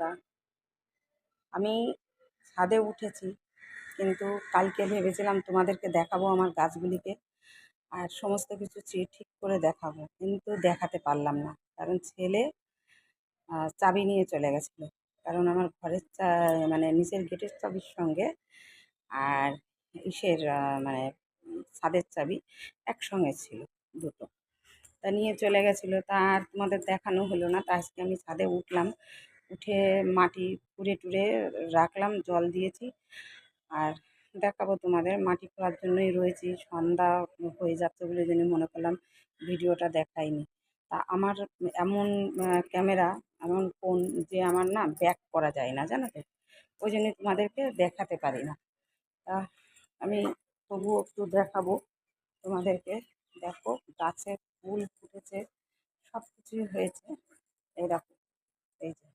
বন্ধুরা, আমি ছাদে উঠেছি, কিন্তু কালকে ভেবেছিলাম তোমাদেরকে দেখাবো আমার গাছগুলিকে আর সমস্ত কিছু ঠিক করে দেখাবো, কিন্তু দেখাতে পারলাম না। কারণ ছেলে চাবি নিয়ে চলে গেছিলো। কারণ আমার ঘরের মানে নিচের গেটের চাবির সঙ্গে আর ইসের মানে ছাদের চাবি একসঙ্গে ছিল, দুটো। তা নিয়ে চলে গেছিলো, তা আর তোমাদের দেখানো হলো না। তা আজকে আমি ছাদে উঠলাম, উঠে মাটি কুড়ে টুড়ে রাখলাম, জল দিয়েছি। আর দেখাবো তোমাদের, মাটি খোঁড়ার জন্যই রয়েছি। সন্ধ্যা হয়ে যাচ্ছে বলে জন্য মনে করলাম ভিডিওটা দেখাইনি। তা আমার এমন ক্যামেরা, এমন ফোন যে আমার না ব্যাক করা যায় না, জানো তো। ওই জন্য তোমাদেরকে দেখাতে পারি না। তা আমি তবুও একটু দেখাবো তোমাদেরকে। দেখো, গাছে ফুল ফুটেছে, সব কিছুই হয়েছে। এই দেখো, এই যে